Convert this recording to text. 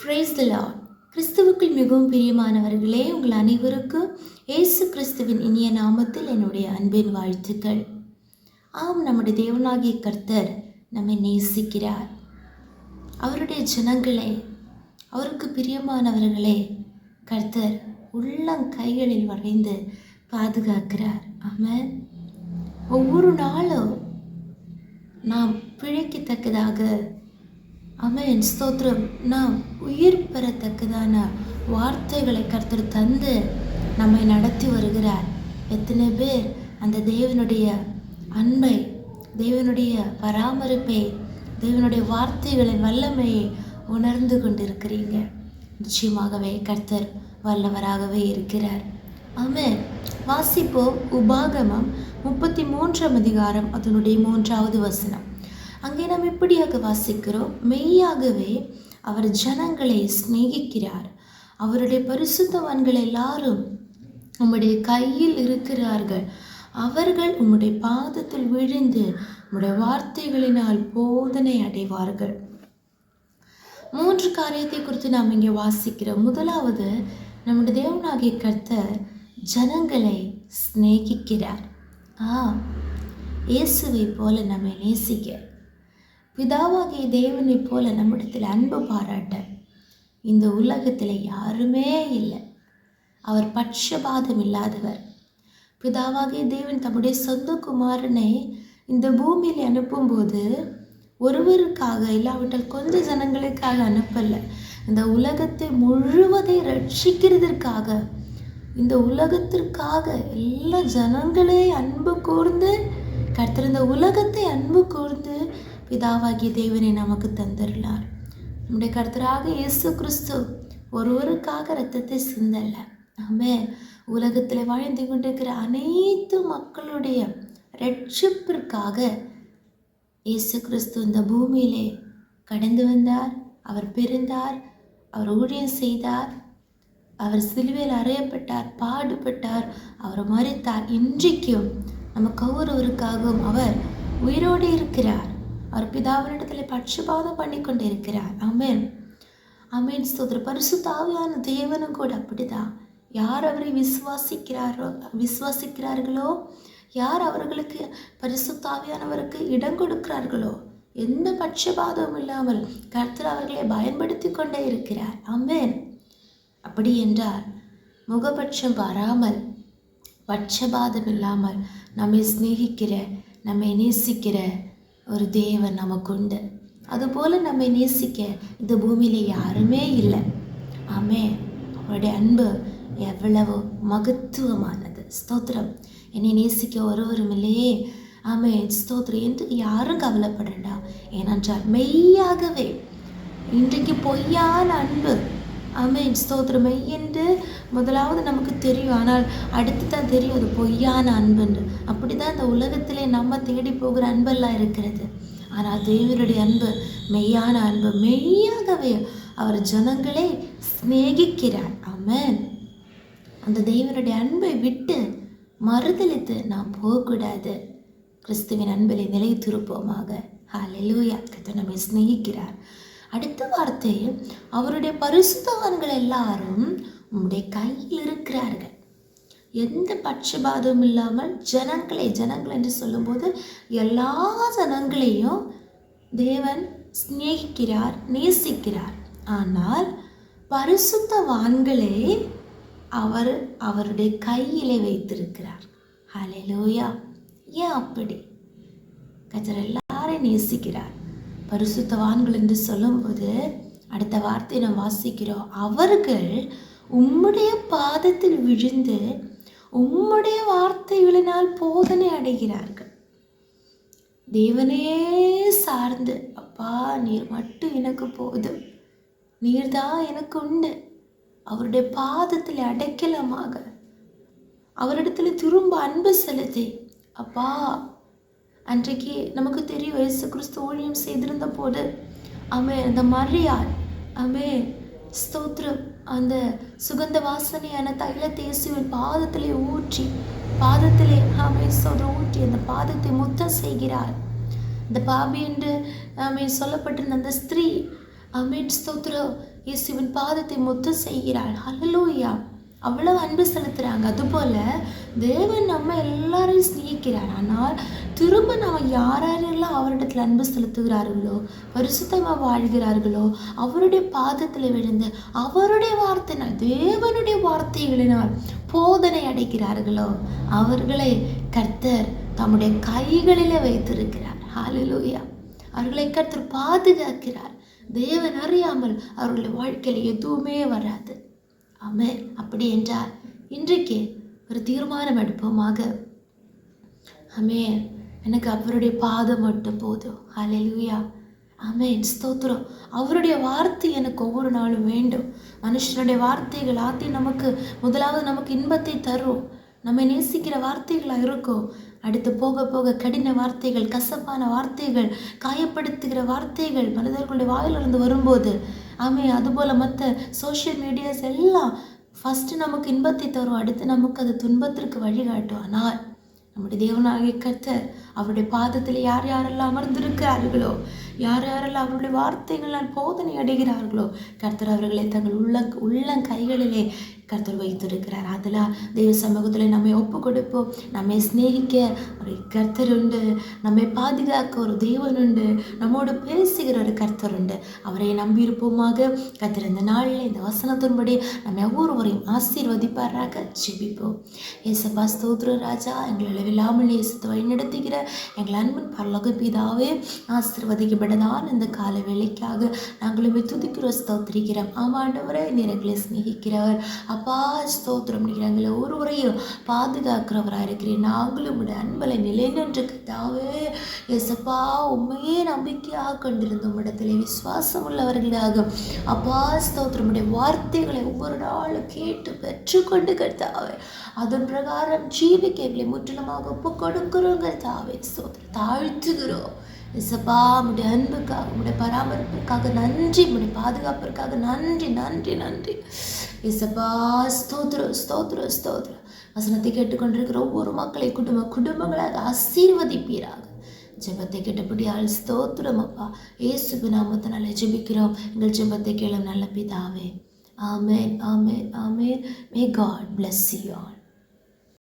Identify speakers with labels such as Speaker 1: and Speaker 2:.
Speaker 1: Praise the Lord. கிறிஸ்துவுக்குள் மிகவும் பிரியமானவர்களே, உங்கள் அனைவருக்கும் இயேசு கிறிஸ்துவின் இனிய நாமத்தில் என்னுடைய அன்பின் வாழ்த்துக்கள். ஆம், நம்முடைய தேவனாகிய கர்த்தர் நம்மை நேசிக்கிறார். அவருடைய ஜனங்களே, அவருக்கு பிரியமானவர்களே, கர்த்தர் உள்ளங்கைகளில் வரைந்து பாதுகாக்கிறார். ஆமென். ஒவ்வொரு நாளும் நாம் பிழைக்கத்தக்கதாக, ஆமென், ஸ்தோத்திரம், நாம் உயிர் பெறத்தக்கதான வார்த்தைகளை கர்த்தர் தந்து நம்மை நடத்தி வருகிறார். எத்தனை பேர் அந்த தேவனுடைய அன்பை, தேவனுடைய பராமரிப்பை, தேவனுடைய வார்த்தைகளின் வல்லமையை உணர்ந்து கொண்டிருக்கிறீங்க? நிச்சயமாகவே கர்த்தர் வல்லவராகவே இருக்கிறார். ஆமென். வாசிப்போம். உபாகமம் 33ஆம் அதிகாரம், அதனுடைய 3வது வசனம். அங்கே நாம் இப்படியாக வாசிக்கிறோம்: மெய்யாகவே அவர் ஜனங்களை சிநேகிக்கிறார், அவருடைய பரிசுத்தவான்கள் எல்லாரும் உம்முடைய கையில் இருக்கிறார்கள், அவர்கள் உம்முடைய பாதத்தில் விழுந்து உம்முடைய வார்த்தைகளினால் போதனை அடைவார்கள். 3 காரியத்தை குறித்து நாம் இங்கே வாசிக்கிறோம். முதலாவது, நம்முடைய தேவனாகிய கர்த்தர் ஜனங்களை சிநேகிக்கிறார். இயேசுவை போல நம்மை நேசிக்க, பிதாவாகிய தேவனை போல நம்மிடத்தில் அன்பு பாராட்ட இந்த உலகத்தில் யாருமே இல்லை. அவர் பட்சபாதம் இல்லாதவர். பிதாவாகிய தேவன் தம்முடைய சொந்த குமாரனை இந்த பூமியில் அனுப்பும்போது ஒருவருக்காக, இல்லாவிட்டால் கொஞ்ச ஜனங்களுக்காக அனுப்பலை. இந்த உலகத்தை முழுவதை ரட்சிக்கிறதற்காக, இந்த உலகத்திற்காக எல்லா ஜனங்களே அன்பு கூர்ந்து கர்த்தர் இந்த உலகத்தை அன்பு கூர்ந்து பிதாவாகிய தேவனை நமக்கு தந்துள்ளார். நம்முடைய கர்த்தராக இயேசு கிறிஸ்து ஒருவருக்காக இரத்தத்தை சிந்தல்ல. ஆமென். உலகத்தில் வாழ்ந்து கொண்டிருக்கிற அனைத்து மக்களுடைய ரட்சிப்பிற்காக இயேசு கிறிஸ்து இந்த பூமியிலே கடந்து வந்தார். அவர் பிறந்தார், அவர் ஊழியம் செய்தார், அவர் சிலுவையில் அறையப்பட்டார், பாடுபட்டார், அவர் மரித்தார். இன்றைக்கும் நமக்கு ஒவ்வொருவருக்காகவும் அவர் உயிரோடு இருக்கிறார். அவர் பிதாவினிடத்தில் பட்சபாதம் பண்ணி கொண்டு இருக்கிறார். ஆமென், ஆமென், ஸ்தோத்திரம். பரிசுத்த ஆவியான தேவனும் கூட அப்படிதான். யார் அவரை விசுவாசிக்கிறார்களோ, யார் அவர்களுக்கு பரிசுத்த ஆவியானவருக்கு இடம் கொடுக்கிறார்களோ, எந்த பட்சபாதமும் இல்லாமல் கர்த்தர் அவர்களை பயன்படுத்தி கொண்டே இருக்கிறார். ஆமென். அப்படி என்றால் முகபட்சம் பாராமல், பட்சபாதம் இல்லாமல் நம்மை சிநேகிக்கிற, நம்மை நேசிக்கிற ஒரு தேவன் நமக்கு உண்டு. அதுபோல் நம்மை நேசிக்க இந்த பூமியில் யாருமே இல்லை. ஆமென். அவருடைய அன்பு எவ்வளவு மகத்துவமானது. ஸ்தோத்திரம். என்னை நேசிக்க ஒருவரும் இல்லையே. ஆமென், ஸ்தோத்திரம் என்று யாரும் கவலைப்படண்டா. ஏனென்றால் மெய்யாகவே இன்றைக்கு பொய்யான அன்பு, ஆமென், ஸ்தோத்திரம், மெய் என்று முதலாவது நமக்கு தெரியும், ஆனால் அடுத்து தான் தெரியும் அது பொய்யான அன்புன்று. அப்படி தான் இந்த உலகத்திலே நம்ம தேடி போகிற அன்பெல்லாம் இருக்கிறது. ஆனால் தேவனுடைய அன்பு மெய்யான அன்பு. மெய்யாகவே அவர் ஜனங்களை சிநேகிக்கிறார். ஆமென். அந்த தேவனுடைய அன்பை விட்டு மறுதலித்து நாம் போகக்கூடாது. கிறிஸ்துவின் அன்பிலே நிலைத்திருப்போமாக. ஹல்லேலூயா. கர்த்தர் நம்மை சிநேகிக்கிறார். அடுத்த வார்த்தை, அவருடைய பரிசுத்தவான்கள் எல்லாரும் உம்முடைய கையில் இருக்கிறார்கள். எந்த பட்சபாதமும் இல்லாமல் ஜனங்கள் என்று சொல்லும்போது எல்லா ஜனங்களையும் தேவன் சிநேகிக்கிறார், நேசிக்கிறார். ஆனால் பரிசுத்தவான்களை அவர் அவருடைய கையிலே வைத்திருக்கிறார். ஹல்லேலூயா. ஏன் அப்படி? கர்த்தர் எல்லாரையும் நேசிக்கிறார். பரிசுத்தவான்கள் என்று சொல்லும்போது அடுத்த வார்த்தை நாம் வாசிக்கிறோம்: அவர்கள் உம்முடைய பாதத்தில் விழுந்து உம்முடைய வார்த்தைகளினால் போதனை அடைகிறார்கள். தேவனையே சார்ந்து, அப்பா நீர் மட்டும் எனக்கு போதும், நீர்தான் எனக்கு உண்டு, அவருடைய பாதத்தில் அடைக்கலமாக அவரிடத்தில் திரும்ப அன்பு செலுத்தி, அப்பா, அன்றைக்கு நமக்கு தெரியும் இயேசு கிறிஸ்து ஊழியம் செய்திருந்த போது, ஆமென், அந்த மரியாள், ஆமென், ஸ்தோத்திரம், அந்த சுகந்த வாசனையான தைலத்தை இயேசுவின் பாதத்திலே ஊற்றி, பாதத்திலே, ஆமென், ஸ்தோத்திரம், ஊற்றி அந்த பாதத்தை முத்தம் செய்கிறார். இந்த பாபி என்று சொல்லப்பட்டிருந்த அந்த ஸ்திரீ, ஆமென். ஸ்தோத்திரம். இயேசுவின் பாதத்தை முத்த செய்கிறாள். ஹல்லேலூயா. அவ்வளவு அன்பு செலுத்துறாங்க. அதுபோல தேவன் நம்ம எல்லாரையும் சிநேகிக்கிறார். ஆனால் திரும்ப நம்ம யாரெல்லாம் அவரிடத்தில் அன்பு செலுத்துகிறார்களோ, பரிசுத்தமாக வாழ்கிறார்களோ, அவருடைய பாதத்தில் விழுந்து அவருடைய வார்த்தையினால், தேவனுடைய வார்த்தைகளினால் போதனை அடைகிறார்களோ, அவர்களை கர்த்தர் தம்முடைய கைகளிலே வைத்திருக்கிறார். ஹல்லேலூயா. அவர்களை கர்த்தர் பாதுகாக்கிறார். தேவன் அறியாமல் அவர்களுடைய வாழ்க்கையில் எதுவுமே வராது. ஆமென். அப்படி என்றால் இன்றைக்கு ஒரு தீர்மானம் எடுப்போமாக. ஆமென். எனக்கு அவருடைய பாதம் மட்டும் போதும். ஹல்லேலூயா. ஆமென். ஸ்தோத்திரம். அவருடைய வார்த்தை எனக்கு ஒவ்வொரு நாளும் வேண்டும். மனுஷனுடைய வார்த்தைகள் நமக்கு முதலாவது நமக்கு இன்பத்தை தரும். நம்மை நேசிக்கிற வார்த்தைகளாக இருக்கும். அடுத்து போக போக கடின வார்த்தைகள், கசப்பான வார்த்தைகள், காயப்படுத்துகிற வார்த்தைகள் மனிதர்களுடைய வாயிலிருந்து வரும்போது, அதுபோல் மற்ற சோஷியல் மீடியாஸ் எல்லாம் ஃபஸ்ட்டு நமக்கு இன்பத்தை தரும். அடுத்து நமக்கு அது துன்பத்திற்கு வழிகாட்டும். ஆனால் நம்முடைய தேவனாகிய கர்த்தர் அவருடைய பாதத்தில் யார் யாரெல்லாம் அமர்ந்திருக்கிறார்களோ, யார் யாரெல்லாம் அவருடைய வார்த்தைகளால் போதனை அடைகிறார்களோ, கர்த்தர் அவர்களை தங்கள் உள்ளங்கைகளிலே கர்த்தர் வைத்திருக்கிறார். அதெல்லாம் தெய்வ சமூகத்தில் நம்மை ஒப்பு கொடுப்போம். நம்மை சிநேகிக்க ஒரு கர்த்தர் உண்டு, நம்மை பாதுகாக்க ஒரு தேவன் உண்டு, நம்மோடு பேசுகிற ஒரு கர்த்தர் உண்டு. அவரை நம்பியிருப்போமாக. கர்த்தர் இந்த நாளில் இந்த வசனத்தின்படி நம்ம ஒவ்வொருவரையும் ஆசீர்வதிப்பாராக. ஜெபிப்போம். ஏசப்பா ஸ்தோத்திர ராஜா, எங்களை அளவில்லாமல் நேசித்து வழிநடத்துகிற எங்கள் அன்பின் பரலோக பிதாவே, ஆசீர்வதிக்கப்பட்டதான் இந்த கால வேளைக்காக நாங்களுமே துதிக்கிறோம், ஸ்தோத்திரிக்கிறோம். ஆமாண்டவரே, நீர் எங்களை சிநேகிக்கிறவர். அப்பா ஸ்தோத்திரம். நீர் எங்களை ஒருவரையும் பாதுகாக்கிறவராக இருக்கிறேன். நாங்களும் உடைய அன்பலை நிலைநின்று கர்த்தாவே எசப்பா உண்மையே நம்பிக்கையாக கொண்டிருந்த உம்மிடத்திலே விசுவாசம் உள்ளவர்களாக அப்பா ஸ்தோத்திரம். உடைய வார்த்தைகளை ஒவ்வொரு நாளும் கேட்டு பெற்றுக்கொண்டு கர்த்தாவே அதன் பிரகாரம் ஜீவிக்க எங்களை முற்றிலுமாக ஒப்பு கொடுக்கிறோம் கர்த்தாவே. ஸ்தோத்திரம் தாழ்த்துகிறோம். இசப்பா உடைய அன்புக்காக, உடைய பராமரிப்புக்காக நன்றி, உடைய பாதுகாப்பிற்காக நன்றி நன்றி நன்றி இசப்பா. ஸ்தோத்திரம் ஸ்தோத்திரம் ஸ்தோத்திரம். வசனத்தை கேட்டுக்கொண்டிருக்கிற ஒவ்வொரு மக்களை குடும்பங்களாக ஆசீர்வதிப்பீராக. ஜெபத்தை கேட்டபடியால் ஸ்தோத்திரம் அப்பா. இயேசுவின் நாமத்தினாலே ஜெபிக்கிறோம். எங்கள் ஜெபத்தை கேளும் நல்ல பிதாவே. ஆமென் ஆமென் ஆமென். May God bless you all.